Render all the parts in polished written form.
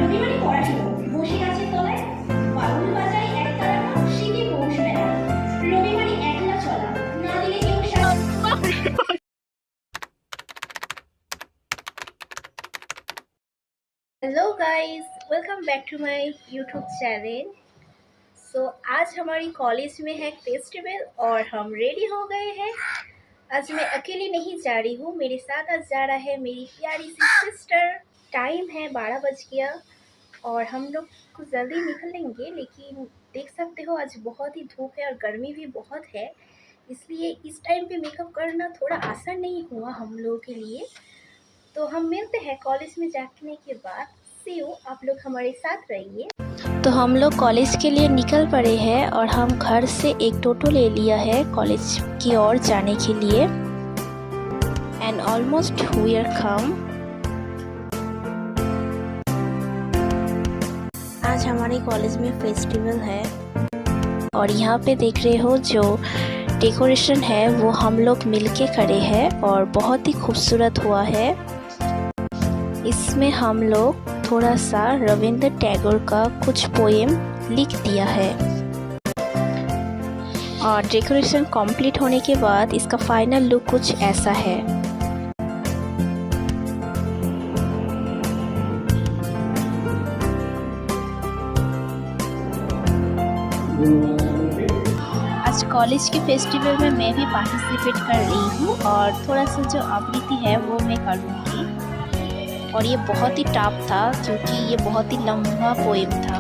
রবিবারে পড়াশুনো বসে গাছের তলায় বাউল বাজায় একতারা শীতে পৌষ মেলা রবিবারে একলা চলা না দিলে কেউ hello guys, welcome back to my YouTube channel. So आज हमारी कॉलेज में है फेस्टिवल और हम रेडी हो गए हैं। आज मैं अकेली नहीं जा रही हूँ, मेरे साथ आज जा रहा है मेरी प्यारी सी सिस्टर। टाइम है 12 बज गया और हम लोग कुछ जल्दी निकलेंगे, लेकिन देख सकते हो आज बहुत ही धूप है और गर्मी भी बहुत है, इसलिए इस टाइम पे मेकअप करना थोड़ा आसान नहीं हुआ हम लोगों के लिए। तो हम मिलते हैं कॉलेज में जाने के बाद। सी यू, आप लोग हमारे साथ रहिए। तो हम लोग कॉलेज के लिए निकल पड़े हैं और हम घर से एक टोटो ले लिया है कॉलेज की ओर जाने के लिए। एंड ऑलमोस्ट वी आर कम। आज हमारे कॉलेज में फेस्टिवल है और यहाँ पे देख रहे हो जो डेकोरेशन है वो हम लोग मिलके करे हैं और बहुत ही खूबसूरत हुआ है। इसमें हम लोग थोड़ा सा रविंद्र टैगोर का कुछ पोएम लिख दिया है और डेकोरेशन कंप्लीट होने के बाद इसका फाइनल लुक कुछ ऐसा है। आज कॉलेज के फेस्टिवल में मैं भी पार्टिसिपेट कर रही हूँ और थोड़ा सा जो आवृत्ति है वो मैं करूँगी। और ये बहुत ही टफ था क्योंकि ये बहुत ही लंबा पोएम था।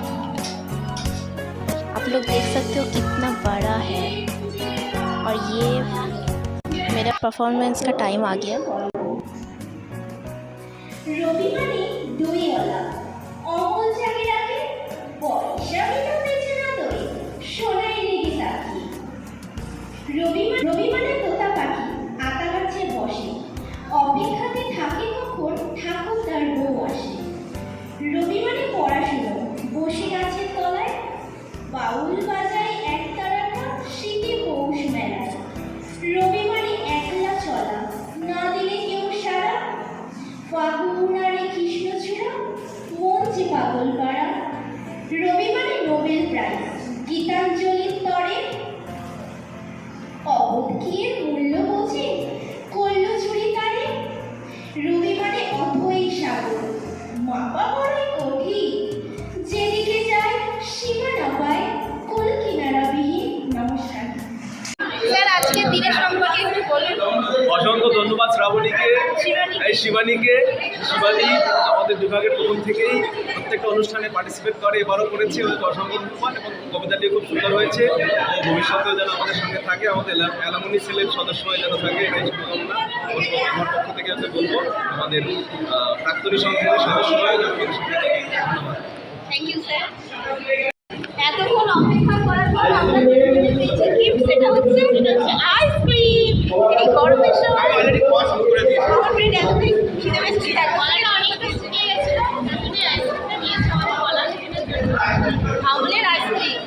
आप लोग देख सकते हो कितना बड़ा है। और ये मेरा परफॉर्मेंस का टाइम आ गया। রবিবারে তোতা পাখি আতা গাছে বসে, অপেক্ষাতে থাকে কখন ঠাকুর তার বউ আসে। রবিবারে পড়াশুনো বসে গাছের তলায় বাউল বাজায় একতারাটা শীতে পৌষ মেলায়। রবিবারে একলা চলা না দিলে কেউ সারা, ফাগুনারে কৃষ্ণচূড়া মন যে পাগল পাড়া। রবিবারে নোবেল প্রাইজ গীতাঞ্জলির তরে, অবধকিয়ে মূল্য বোঝে করল চুরি তারে। রবিবারে অথই সাগর মাপা পড়ে কঠিন, যেদিকে যায় সীমা না পায় কুল কিনারাবিহীন। নমস্কার স্যার, আজকের দিনের সম্পর্কে একটু বলুন। অসংখ্য ধন্যবাদ শিবানীকে। শিবানী আমাদের বিভাগের প্রথম থেকেই প্রত্যেকটা অনুষ্ঠানে পার্টিসিপেট করে, এবারও করেছে। ওদের অসংখ্য ধন্যবাদ এবং কবিতাটি খুব সুন্দর হয়েছে। ও ভবিষ্যতেও যেন আমাদের সঙ্গে থাকে, আমাদের অ্যালামনি সেলের সদস্য হয়ে যেন থাকে, এটাই শুভকামনা। আমার পক্ষ থেকে আমি বলবো আমাদের প্রাক্তনী সংঘের সদস্য হয়ে যেন আমাদের সঙ্গে থাকে। ধন্যবাদ। Thank you sir. এতক্ষণ অপেক্ষা করার পর আমরা পেয়েছি গিফট, সেটা হচ্ছে আইসক্রিম। এই গরমের সময় আমার ফ্রেন্ড এতটাই খিদে পেয়েছে, আমলের ice cream.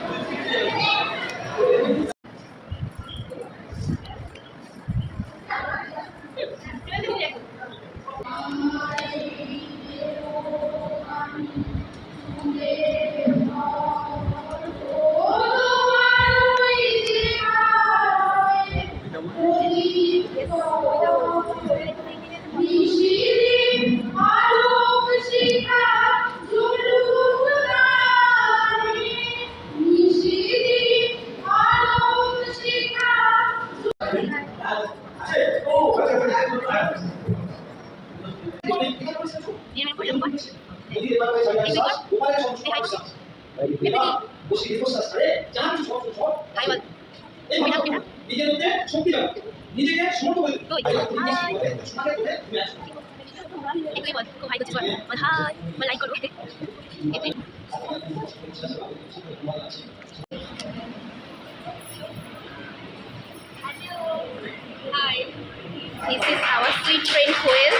This is our sweet friend Koel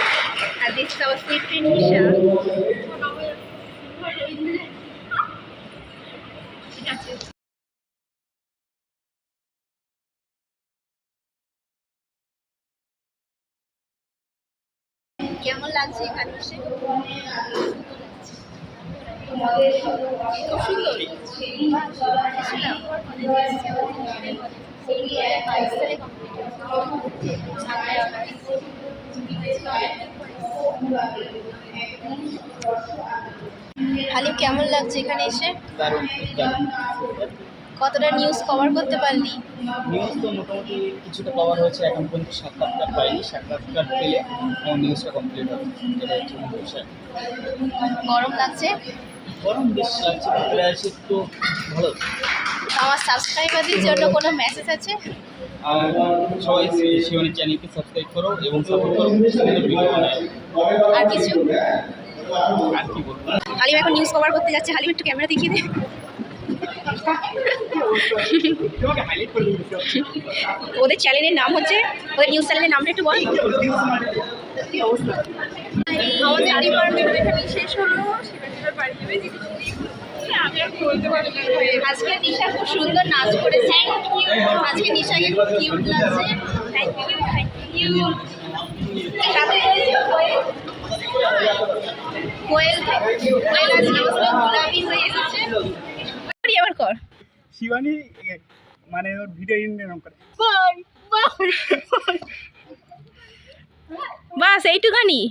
and this is our sweet friend Nisha. আছে। কেমন লাগছে এখানে এসে? খুব হালিম, কেমন লাগছে এখানে এসে? দারুণ দারুণ। কতটা নিউজ কভার করতে পারলি? নিউজ তো মোটামুটি কিছুটা কভার হয়েছে, এখন পর্যন্ত সাক্ষাৎকার পাইনি। সাক্ষাৎকার পেলে আমার নিউজটা কমপ্লিট হবে, এটা হচ্ছে মূল বিষয়। গরম লাগছে? গরম বেশ লাগছে, ঘুরে আছে একটু ভালো। আমার সাবস্ক্রাইবারদের জন্য কোনো মেসেজ আছে? আর সবাই শিবানী চ্যানেলকে সাবস্ক্রাইব করো এবং সাপোর্ট করো, সুন্দর ভিডিও বানায়। আর কিছু? আর কি বলবো? হালিম এখন নিউজ কভার করতে যাচ্ছে। হালিম একটু ক্যামেরা দেখিয়ে দে। ওদের চ্যানেলের নাম হচ্ছে, ওদের নিউজ চ্যানেলের নামটা একটু বল। আমাদের ডিপার্টমেন্ট এখানে শেষ হলো। আজকে নিশা খুব সুন্দর নাচ করেছে। আজকে নিশাকে খুব কিউট লাগছে। Thank you, thank you. সাথে কোয়েল, কোয়েল আজকে গোলাপি হয়ে এসেছে। আবার কর। শিবানী মানে ওর ভিডিও ইন্ডিয়ান করে বাস এইটুখানি।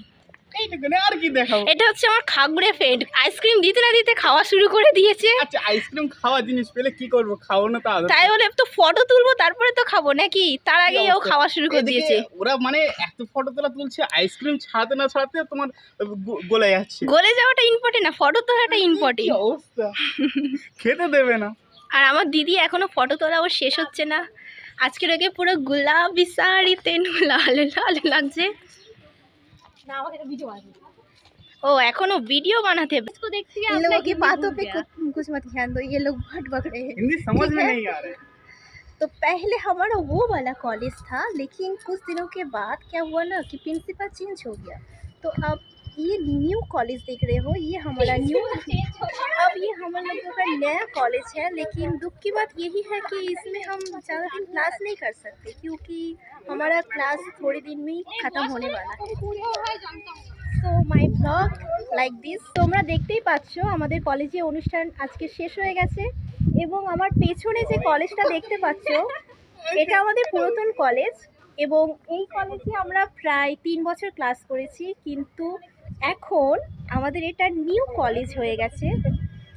এইটুকুনে, আর কি দেখাবো? এটা হচ্ছে আমার খাগুড়ে ফ্রেন্ড। আইসক্রিম দিতে না দিতে খাওয়া শুরু করে দিয়েছে। আচ্ছা, আইসক্রিম খাওয়া জিনিস পেলে কি করবো, খাওয়ানো তো আদর। তাই বলে তো ফটো তুলবো তারপরে তো খাবো নাকি? তার আগেই ও খাওয়া শুরু করে এদিকে দিয়েছে। ওরা মানে এত ফটো তোলা তুলছে, আইসক্রিম ছাড়াতে না ছাড়াতে তোমার গলে যাচ্ছে। গলে যাওয়াটা ইম্পর্টেন্ট না, ফটো তোলাটা কি ইম্পর্টেন্ট। অবস্থা, খেতে দেবে না। আর আমার দিদি এখনো ফটো তোলা ওর শেষ হচ্ছে না। আজকের ওকে পুরো গোলাপি শাড়িতে লাল লাল লাগছে। ও এখনো ভিডিও बानाते हैं। इसको देखते हैं, इन लोगों की बातों पे कुछ मत ध्यान दो, ये लोग बहुत बक रहे हैं। हिंदी समझ में ठीक है? नहीं आ रहा है। तो पहले हमारा वो वाला कॉलेज था, लेकिन कुछ दिनों के बाद क्या हुआ ना कि प्रिंसिपल चेंज हो गया। तो अब ये न्यू कॉलेज देख रहे हो, ये हमारा न्यू अब ये हम लोगों का नया कॉलेज है। लेकिन दुख की बात यही है कि इसमें हम ज़्यादा दिन क्लास नहीं कर सकते, क्योंकि हमारा क्लास थोड़े दिन में ही ख़त्म होने वाला है। So my blog like this. তোমরা দেখতেই পাচ্ছ আমাদের কলেজে অনুষ্ঠান আজকে শেষ হয়ে গেছে, এবং আমার পেছনে যে কলেজটা দেখতে পাচ্ছ এটা আমাদের পুরাতন কলেজ, এবং এই কলেজে আমরা প্রায় 3 বছর ক্লাস করেছি। কিন্তু এখন আমাদের এটা নিউ কলেজ হয়ে গেছে।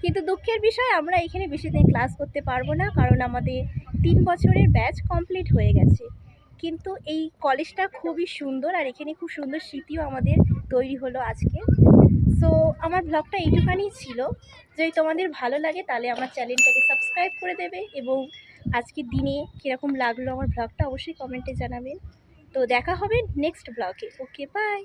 কিন্তু দুঃখের বিষয় আমরা এখানে বেশি দিন ক্লাস করতে পারবো না, কারণ আমাদের 3 বছরের ব্যাচ কমপ্লিট হয়ে গেছে। কিন্তু এই কলেজটা খুবই সুন্দর, আর এখানে খুব সুন্দর স্মৃতিও আমাদের তৈরি হলো আজকে। সো আমার ব্লগটা এইটুখানি ছিল। যদি তোমাদের ভালো লাগে তাহলে আমার চ্যানেলটাকে সাবস্ক্রাইব করে দেবে, এবং আজকের দিনে কীরকম লাগলো আমার ব্লগটা অবশ্যই কমেন্টে জানাবেন। তো দেখা হবে নেক্সট ব্লগে। ওকে, বাই।